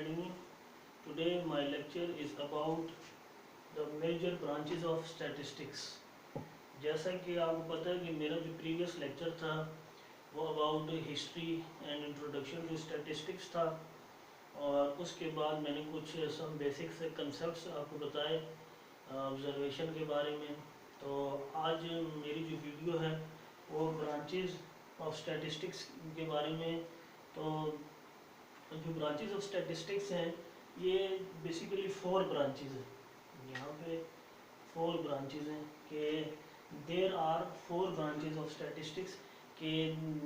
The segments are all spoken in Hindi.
Academy. Today my lecture is about the major branches of statistics. जैसा कि आपको पता है कि मेरा जो प्रीवियस लेक्चर था वो about history and introduction to statistics था, और उसके बाद मैंने कुछ सम बेसिक से कंसेप्ट्स आपको बताए ऑब्जर्वेशन के बारे में। तो आज मेरी जो वीडियो है वो ब्रांचेस ऑफ स्टैटिस्टिक्स के बारे में। तो जो ब्रांचेस ऑफ स्टैटिस्टिक्स हैं ये बेसिकली 4 ब्रांचेस हैं। यहाँ पे 4 ब्रांचेस हैं कि there are 4 branches of statistics के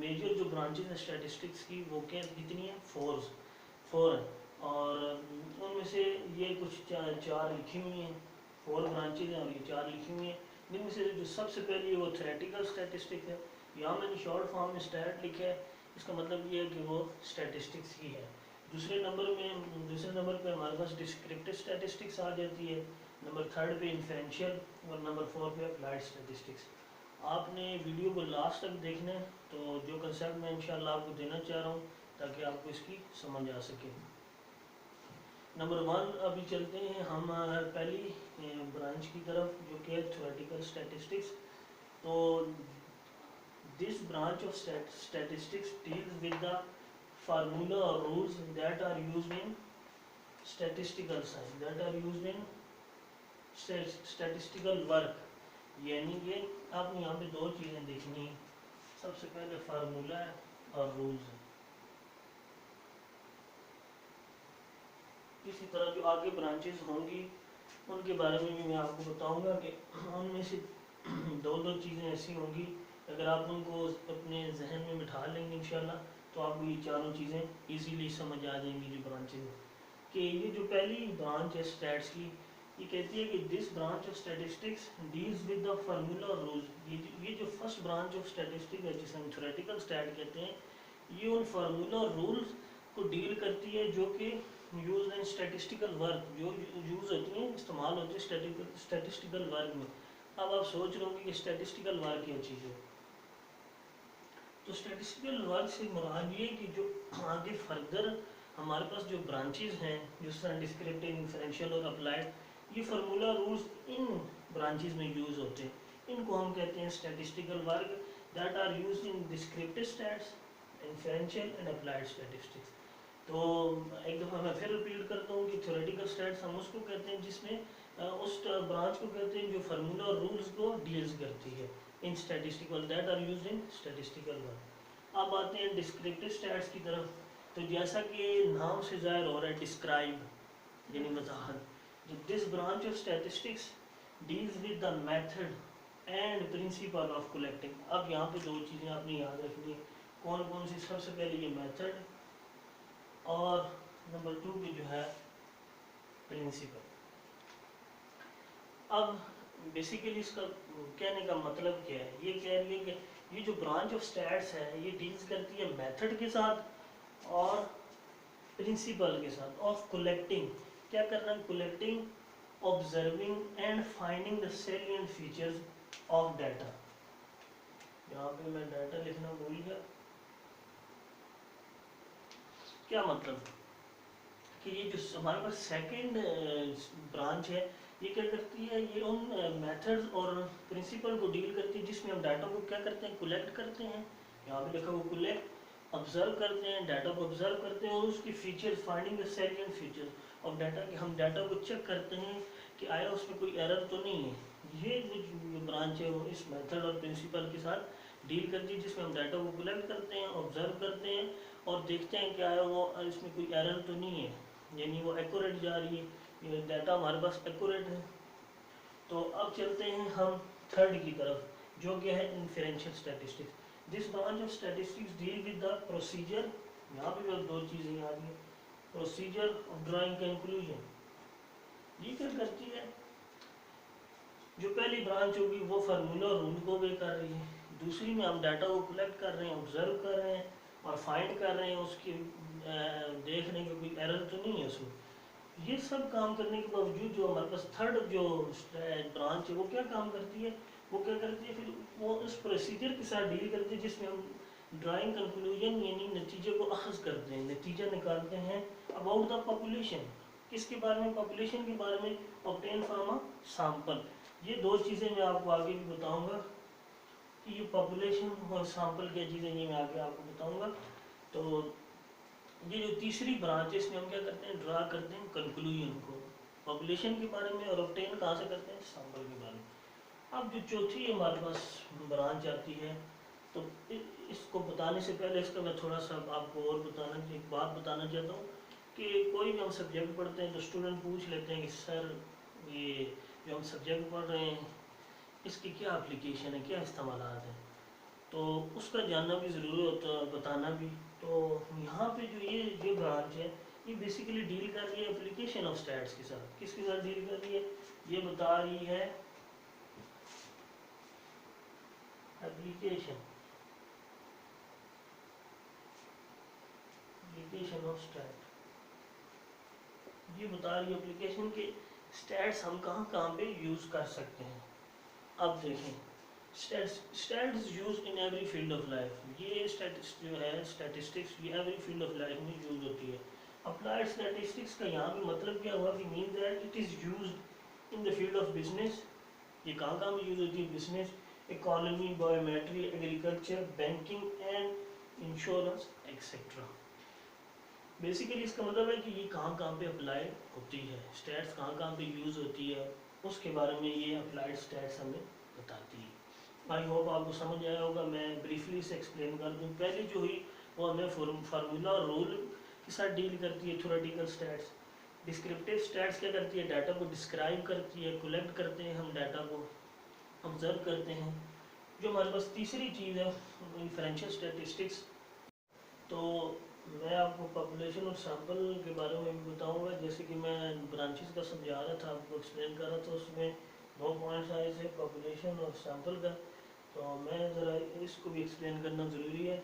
मेजर जो ब्रांचेस हैं स्टैटिस्टिक्स की वो क्या कितनी है, 4 हैं। और उनमें से ये कुछ चार लिखी हुई हैं, 4 ब्रांचेज हैं और ये 4 लिखी हुई हैं। जिनमें से जो सबसे पहली है वो थ्योरेटिकल स्टैटिस्टिक्स है। यहाँ मैंने शॉर्ट फॉर्म में स्टैट लिखा है, इसका मतलब ये है कि वो स्टैटिस्टिक्स ही है। दूसरे नंबर पे हमारे पास डिस्क्रिप्टिव स्टैटिस्टिक्स आ जाती है, नंबर 3 पे इन्फेरेंशियल और नंबर 4 पे अप्लाइड स्टैटिस्टिक्स। आपने वीडियो को लास्ट तक देखना है, तो जो कंसेप्ट मैं इंशाल्लाह आपको देना चाह रहा हूँ ताकि आपको इसकी समझ आ सके। नंबर 1 अभी चलते हैं हम पहली ब्रांच की तरफ जो कि है थ्योरेटिकल स्टैटिस्टिक्स। तो this branch of statistics deals with the formula और rules that are used in statistical science, that are used in statistical work. यानी कि आपने यहाँ पे 2 चीज़ें देखनी है, सबसे पहले फार्मूला है और रूल्स है। इसी तरह जो आगे ब्रांचेस होंगी उनके बारे में भी मैं आपको बताऊंगा कि उनमें से 2 चीज़ें ऐसी होंगी, अगर आप उनको अपने जहन में बिठा लेंगे इंशाल्लाह तो आपको ये चारों चीज़ें इजीली समझ आ जाएंगी। जो ब्रांचेस कि ये जो पहली ब्रांच है स्टैट्स की, ये कहती है कि this branch of statistics deals with the formula और रूल्स। ये जो फर्स्ट ब्रांच ऑफ स्टैटिस्टिक्स है जिसे हम थ्योरेटिकल स्टैट कहते हैं, ये उन फार्मूला और रूल्स को डील करती है जो कि यूज इन स्टैटिस्टिकल वर्क, जो यूज़ होती हैं, इस्तेमाल होती है स्टैटिस्टिकल वर्क में। अब आप सोच रहे होंगे कि स्टैटिस्टिकल वर्क क्या चीज़ है। तो स्टैटिस्टिकल वर्क से मुराद ये कि जो आगे फर्दर हमारे पास जो ब्रांचेस हैं जिस तरह डिस्क्रिप्टिव, इन्फेरेंशियल और अप्लाइड, ये फार्मूला रूल्स इन ब्रांचेस में यूज़ होते हैं। इनको हम कहते हैं statistical work that are used in descriptive stats, inferential and applied statistics. तो एक दफ़ा मैं फिर रिपीट करता हूँ कि थ्योरेटिकल स्टैट्स हम उसको कहते हैं जिसमें उस ब्रांच को कहते हैं जो फार्मूला और रूल्स को डील्स करती है in statistical, that are used in statistical work. अब आते हैं डिस्क्रिप्टिव स्टैट्स की तरफ। तो जैसा कि नाम से ज़ाहिर हो रहा है, डिस्क्राइब यानी वजाहत। This branch of statistics deals with the method and principle of collecting. अब यहाँ पे 2 चीज़ें आपने याद रखनी है, कौन कौन सी। सबसे पहले ये मेथड और नंबर 2 की जो है प्रिंसिपल। अब बेसिकली इसका कहने का मतलब क्या है, ये कह रही है कि ये जो ब्रांच ऑफ स्टैट्स है ये डील्स करती है मेथड के साथ और प्रिंसिपल के साथ ऑफ कलेक्टिंग। क्या करना है, collecting, observing and finding the salient features of data. यहाँ पे मैं डाटा लिखना भूल गया। क्या मतलब कि ये जो हमारे पास सेकंड ब्रांच है ये क्या करती है, ये उन मेथड्स और प्रिंसिपल को डील करती है जिसमें हम डाटा को क्या करते हैं, कलेक्ट करते हैं। यहाँ पे लिखा हुआ कलेक्ट, ऑब्जर्व करते हैं, डाटा को ऑब्जर्व करते हैं और उसकी features, finding the salient features of data, कि हम डाटा को चेक करते हैं कि आया उसमें कोई एरर तो नहीं है। ये जो ब्रांच है वो इस मेथड और प्रिंसिपल के साथ डील करती है जिसमें हम डाटा को कलेक्ट करते हैं, ऑब्जर्व करते हैं और देखते हैं कि आया वो इसमें कोई एरर तो नहीं है, यानी वो एक्यूरेट जा रही है, ये डाटा हमारे पास एक्यूरेट है। तो अब चलते हैं हम थर्ड की तरफ जो कि है inferential statistics. This branch of statistics deal with the procedure. यहाँ पे भी 2 चीज़ें याद है, प्रोसीजर ऑफ ड्राइंग कंक्लूजन। ये क्या करती है, जो पहली ब्रांच होगी वो फार्मूला और रूल को भी कर रही है, दूसरी में हम डाटा को कलेक्ट कर रहे हैं, ऑब्जर्व कर रहे हैं और फाइंड कर रहे हैं, उसकी देख रहे हैं कि कोई एरर तो नहीं है उसमें। ये सब काम करने के बावजूद जो हमारे पास थर्ड जो ब्रांच है वो क्या काम करती है, वो क्या करती है, फिर वो उस प्रोसीजर के साथ डील करती है जिसमें हम ड्राइंग कंक्लूजन यानी नतीजे को अखज़ करते हैं, नतीजा निकालते हैं अबाउट द पॉपुलेशन, किसके बारे में, पॉपुलेशन के बारे में, ऑब्टेन फ्रॉम अ सैंपल। ये दो चीज़ें मैं आपको आगे भी बताऊंगा कि ये पॉपुलेशन और सैंपल क्या चीज़ें, ये मैं आगे आपको बताऊंगा। तो ये जो तीसरी ब्रांच है इसमें हम क्या करते हैं, ड्रा करते हैं कंक्लूजन को पॉपुलेशन के बारे में, और ऑब्टेन कहाँ से करते हैं, सैंपल के बारे में। अब जो चौथी हमारे पास ब्रांच आती है, तो इसको बताने से पहले इसका मैं थोड़ा सा आपको और बताना, एक बात बताना चाहता हूँ कि कोई भी हम सब्जेक्ट पढ़ते हैं तो स्टूडेंट पूछ लेते हैं कि सर ये जो हम सब्जेक्ट पढ़ रहे हैं इसकी क्या एप्लीकेशन है, क्या इस्तेमाल है, तो उसका जानना भी ज़रूरी होता है, बताना भी। तो यहाँ पे जो ये ब्रांच है ये बेसिकली डील कर रही है एप्लीकेशन ऑफ स्टैट्स के साथ। किसके साथ डील कर रही है, ये बता रही है एप्लीकेशन ऑफ स्टैट, ये बता रही है एप्लीकेशन के स्टैट्स हम कहाँ कहाँ पे यूज़ कर सकते हैं। अब देखें, stats use in every field of life, ये जो है स्टैटिस्टिक्स ये एवरी फील्ड ऑफ लाइफ में यूज होती है। अप्लाइड स्टैटिस्टिक्स का यहाँ पे मतलब क्या हुआ कि mean that it is used in the field of business, ये कहाँ कहाँ यूज होती है, business, economy, biometry, agriculture, banking and insurance etcetera. Basically इसका मतलब है कि ये कहाँ कहाँ पे अप्लाई होती है, स्टैट्स कहाँ कहाँ पे यूज़ होती है, उसके बारे में ये अप्लाइड स्टैट्स हमें बताती है। आई होप आपको समझ आया होगा। मैं ब्रीफली से एक्सप्लेन कर दूँ। पहली जो हुई वो हमें फार्मूला और रूल के साथ डील करती है, थ्योरेटिकल स्टैट्स। डिस्क्रिप्टिव स्टैट्स क्या करती है, डाटा को डिस्क्राइब करती है, कलेक्ट करते हैं हम डाटा को, ऑब्जर्व करते हैं। जो हमारे पास तीसरी चीज़ है इन्फ्रेंशियल स्टैटिस्टिक्स, तो मैं आपको पॉपुलेशन और सैंपल के बारे में भी बताऊंगा। जैसे कि मैं ब्रांचेस का समझा रहा था, आपको एक्सप्लेन कर रहा था, उसमें 2 पॉइंट्स आए थे पॉपुलेशन और सैंपल का, तो मैं ज़रा इसको भी एक्सप्लेन करना ज़रूरी है।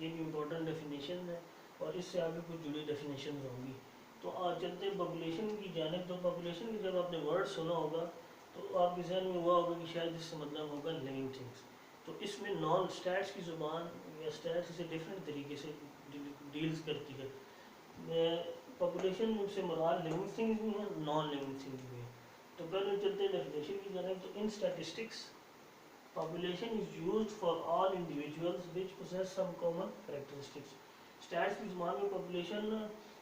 ये भी इम्पोर्टेंट डेफिनेशन है और इससे आगे कुछ जुड़ी डेफिनेशन होंगी। तो आज चलते हैं पॉपुलेशन की जानिब। तो पॉपुलेशन की जब आपने वर्ड सुना होगा तो आपके जहन में हुआ होगा कि शायद इससे मतलब होगा लिविंग थिंग्स। तो इसमें नॉन स्टैट्स की ज़ुबान या स्टैट्स इसे डिफरेंट तरीके से डील्स करती है। पॉपुलेशन से मुराद लिविंग थिंग्स भी हैं, नॉन लिविंग थिंग्स भी हैं। तो पहले चलते हैं डेफिनेशन की जानिब। तो इन statistics population is used for all individuals which possess some common characteristics। Stats की ज़ुबान में पॉपुलेशन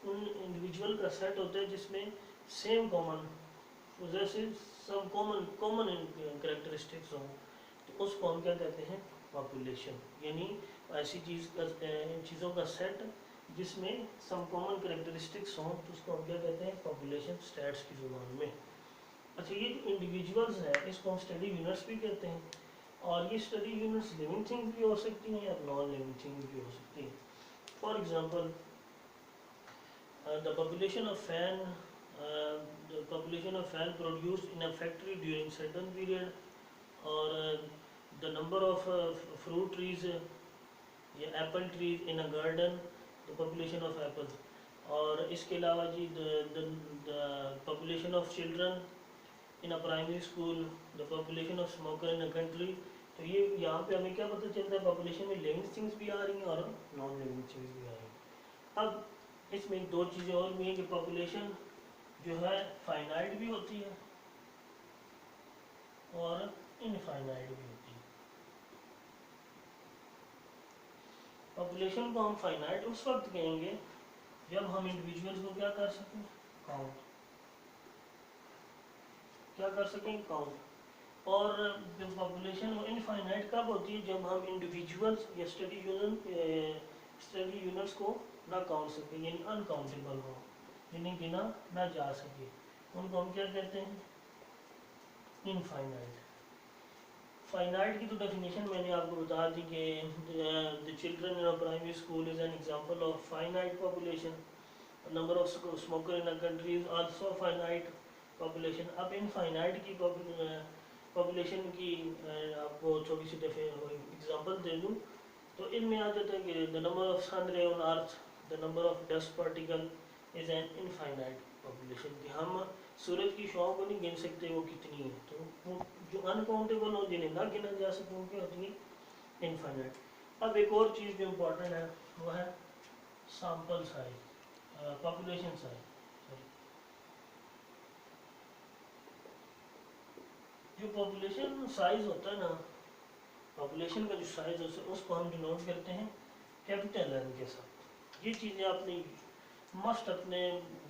उन इंडिविजुअल का सेट होता है जिसमें same common possesses some common characteristics हों, तो उसको हम क्या कहते हैं, पॉपुलेशन। यानी ऐसी चीज़ों का सेट जिसमें सम कॉमन कैरेक्टरिस्टिक्स हों, तो उसको हम क्या कहते हैं, पॉपुलेशन, स्टैट्स की ज़ुबान में। अच्छा, ये जो इंडिविजुअल्स है इसको हम स्टडी यूनिट्स भी कहते हैं, और ये स्टडी यूनिट्स लिविंग थिंग्स भी हो सकती हैं या नॉन लिविंग थिंग्स भी हो सकती हैं। For example the population of fan produced in a factory during certain period, और the number of fruit trees या apple trees in a garden, the population of apple. और इसके अलावा जी the population of children in a primary school, the population of smoker in a country. तो ये यहाँ पे हमें क्या पता चलता है, पॉपुलेशन में लिविंग थिंग्स भी आ रही हैं और नॉन लिविंग थिंग्स भी आ रही हैं। अब इसमें दो चीज़ें और भी हैं कि पॉपुलेशन जो है फाइनाइट भी होती है और इनफाइनाइट भी होती है। पॉपुलेशन को हम फाइनाइट उस वक्त कहेंगे जब हम इंडिविजुअल्स को क्या कर सकें, काउंट, क्या कर सकें, काउंट। और जब पॉपुलेशन इनफाइनाइट कब होती है, जब हम इंडिविजुअल्स या स्टडी यूनिट्स को ना काउंट सकें, यानी अनकाउंटेबल हो, यानी गिना ना जा सके, उनको हम क्या कहते हैं, इनफाइनाइट। फाइनाइट की तो डेफिनेशन मैंने आपको बता दी कि the children in a primary school is an example of finite population, number of smoker in a country is also finite population. अब इनफाइनाइट की पॉपुलेशन की आपको थोड़ी सी एग्जांपल दे दूं, तो इनमें आ जाता है कि द नंबर ऑफ सन रे on earth, the number of dust particle is an infinite population, कि हम सूरज की शॉ को नहीं गिन सकते वो कितनी है। तो वो जो अनकाउंटेबल हो, जिन्हें ना गिना जा सके, वो क्या होती है, इनफाइनाइट। अब एक और चीज़ जो इम्पोर्टेंट है वो है सैंपल साइज, पॉपुलेशन साइज। जो पॉपुलेशन साइज होता है ना, पॉपुलेशन का जो साइज है उसको हम डिनोट करते हैं कैपिटल एन के साथ। ये चीज़ें आपने मस्ट अपने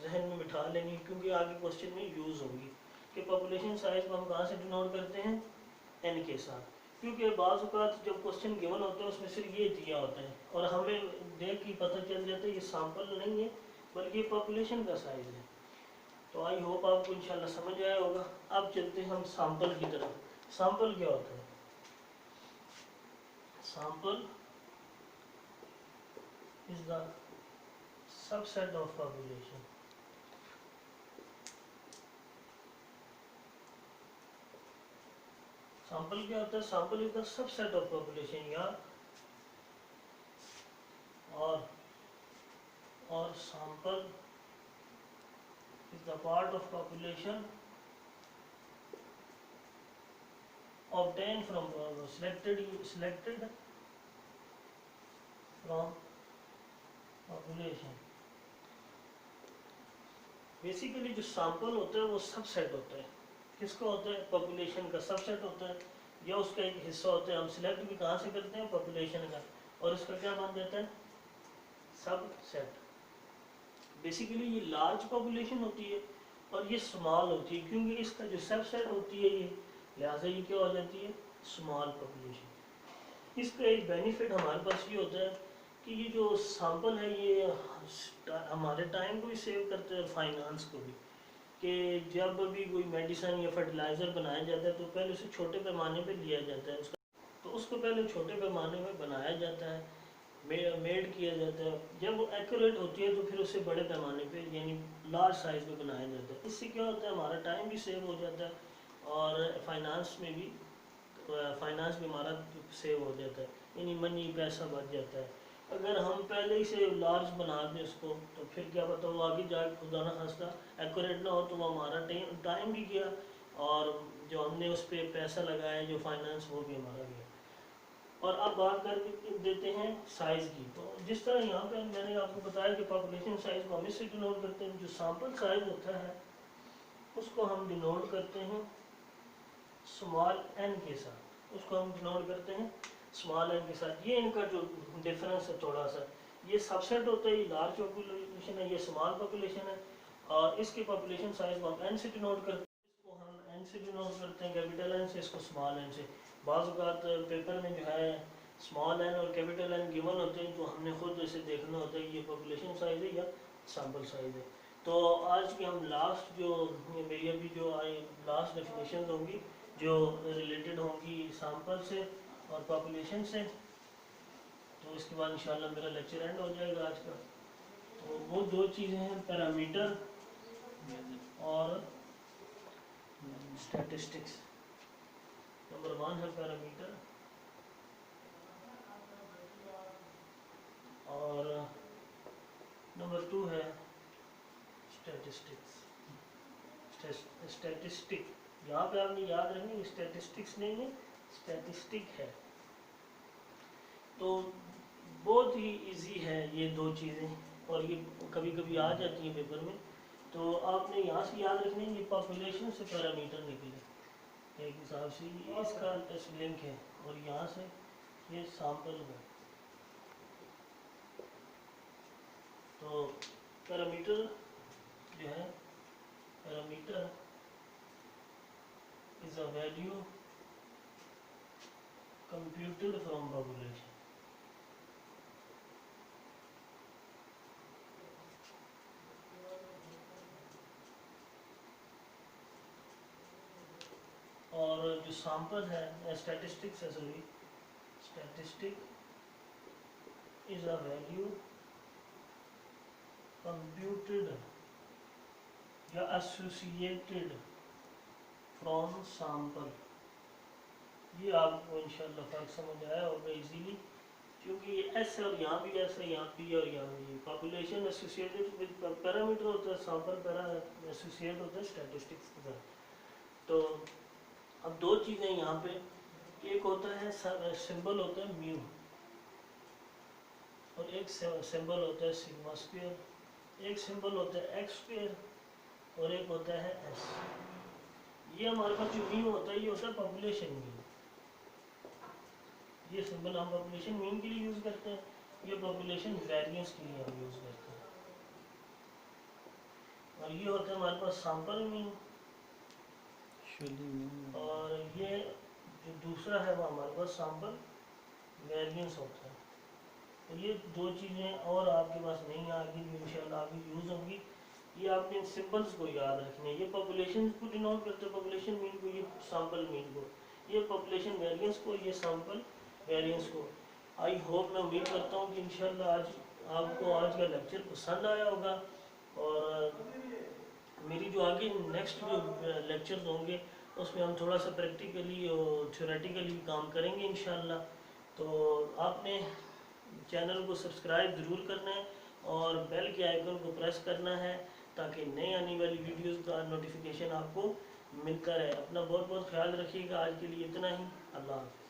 जहन में बिठा लेंगे क्योंकि आगे क्वेश्चन में यूज़ होंगी कि पॉपुलेशन साइज को हम कहाँ से डिनोट करते हैं, एन के साथ। क्योंकि बाज़ औक़ात जब क्वेश्चन गिवन होता है उसमें सिर्फ ये दिया होता है और हमें देख के पता चल जाता है ये सैंपल नहीं है बल्कि ये पॉपुलेशन का साइज है। तो आई होप आपको इंशाल्लाह समझ आया होगा। अब चलते हैं हम सैंपल की तरफ। सैंपल क्या होता है? Sample is the subset of population. Sample क्या होता है? Sample is the subset of population, या और sample is the part of population obtained from selected from population। Basically जो सैंपल होता है वो सबसेट होता है। किसका होता है? पॉपुलेशन का सबसेट होता है या उसका एक हिस्सा होता है। हम सिलेक्ट भी कहाँ से करते हैं? पॉपुलेशन का, और इसका क्या बन जाता है? सबसेट। बेसिकली ये लार्ज पॉपुलेशन होती है और ये स्मॉल होती है क्योंकि इसका जो सबसेट होती है ये, लिहाजा ये क्या हो जाती है? Small population. इसका एक बेनिफिट हमारे पास ये होता है कि ये जो सैंपल है ये हमारे टाइम को भी सेव करते हैं, फाइनेंस को भी। कि जब भी कोई मेडिसिन या फर्टिलाइज़र बनाया जाता है तो पहले उसे छोटे पैमाने पे लिया जाता है उसका, तो उसको पहले छोटे पैमाने में बनाया जाता है, मेड किया जाता है। जब वो एक्यूरेट होती है तो फिर उसे बड़े पैमाने पे यानी लार्ज साइज़ में बनाया जाता है। इससे क्या होता है? हमारा टाइम भी सेव हो जाता है और फाइनेंस में भी हमारा सेव हो जाता है, यानी मनी पैसा बच जाता है। अगर हम पहले ही से लार्ज बना दें उसको तो फिर क्या पता वो आगे जाके खुदा ना खास्ता एक्यूरेट ना हो तो वो हमारा टाइम भी गया और जो हमने उस पर पैसा लगाया, जो फाइनेंस, वो भी हमारा गया। और अब बात कर देते हैं साइज़ की। तो जिस तरह यहाँ पे मैंने आपको बताया कि पॉपुलेशन साइज़ को हम इससे डिनोट करते हैं, जो सैंपल साइज़ होता है उसको हम डिनोट करते हैं स्मॉल एन के साथ। उसको हम डिनोट करते हैं स्मॉल एन के साथ। ये इनका जो डिफरेंस है थोड़ा सा, ये सबसेट होता है, ये लार्ज पॉपुलेशन है, ये स्मॉल पॉपुलेशन है। और इसके पॉपुलेशन साइज को हम एन से डिनोट करते हैं, इसको हम एन से डिनोट करते हैं कैपिटल एन से, इसको स्मॉल एन से। बाज़ औक़ात पेपर में जो है स्मॉल एन और कैपिटल एन गिवन होते हैं तो हमने खुद इसे देखना होता है ये पॉपुलेशन साइज है या सैम्पल साइज है। तो आज की हम लास्ट जो मेरी अभी जो आई लास्ट डेफिनेशन होंगी जो रिलेटेड होंगी सैंपल से और पॉपुलेशन से, तो इसके बाद इंशाल्लाह मेरा लेक्चर एंड हो जाएगा आज का। तो वो दो चीज़ें हैं, पैरामीटर और स्टैटिस्टिक्स। नंबर 1 है पैरामीटर और नंबर 2 है स्टैटिस्टिक्स। स्टैटिस्टिक यहाँ पे आपने याद रखनी, स्टैटिस्टिक्स नहीं है, स्टैटिस्टिक है। तो बहुत ही इजी है ये दो चीज़ें और ये कभी कभी आ जाती हैं पेपर में। तो आपने यहाँ से याद रखनी है, ये पॉपुलेशन से पैरामीटर निकले एक हिसाब से, ये इसका लिंक है और यहाँ से ये सैंपल है। तो पैरामीटर जो है, parameter is a value computed from population। और जो सैंपल है स्टैटिस्टिक्स है, sorry, statistic is a value computed या एसोसिएटेड फ्रॉम सैंपल। ये आपको इंशाल्लाह फर्क समझ आया होगा इजीली, क्योंकि एस और यहाँ भी एस है, यहाँ पी और यहाँ भी। पॉपुलेशन एसोसिएटेड विद पैरामीटर होता है, सैंपल पैरा एसोसिएट होता है स्टैटिस्टिक्स के साथ। तो अब दो चीज़ें यहाँ पे, एक होता है सिंबल होता है म्यू, और एक सिंबल होता है सिग्मा स्क्वायर, एक सिंबल होता है एक्स स्क्वायर और एक होता है एस। ये हमारे पास जो मीन होता है ये होता है पॉपुलेशन मीन। ये सिंबल हम पॉपुलेशन मीन के लिए यूज़ करते हैं, ये पॉपुलेशन वेरिएंस के लिए हम यूज़ करते हैं। और ये होता है हमारे पास सैंपल मीन, और ये जो दूसरा है वो हमारे पास सैंपल वेरिएंस होता है। तो ये दो चीज़ें और आपके पास नहीं आगे भी इंशाल्लाह आगे यूज़ होंगी। ये आपने इन सिंबल्स को याद रखने, ये पॉपुलेशन को डिनोट करते हैं, पॉपुलेशन मीन को, ये सैंपल मीन को, ये पॉपुलेशन वेरिएंस को, ये सैंपल वेरिएंस को। आई होप, मैं उम्मीद करता हूँ कि इंशाल्लाह आज आपको आज का लेक्चर पसंद आया होगा। और मेरी जो आगे नेक्स्ट जो लेक्चर्स होंगे उसमें हम थोड़ा सा प्रैक्टिकली और थ्योरेटिकली काम करेंगे इंशाल्लाह। तो आपने चैनल को सब्सक्राइब ज़रूर करना है और बेल के आइकन को प्रेस करना है ताकि नई आने वाली वीडियोस का नोटिफिकेशन आपको मिलता रहे। अपना बहुत बहुत ख्याल रखिएगा। आज के लिए इतना ही। अल्लाह हाफ़िज़।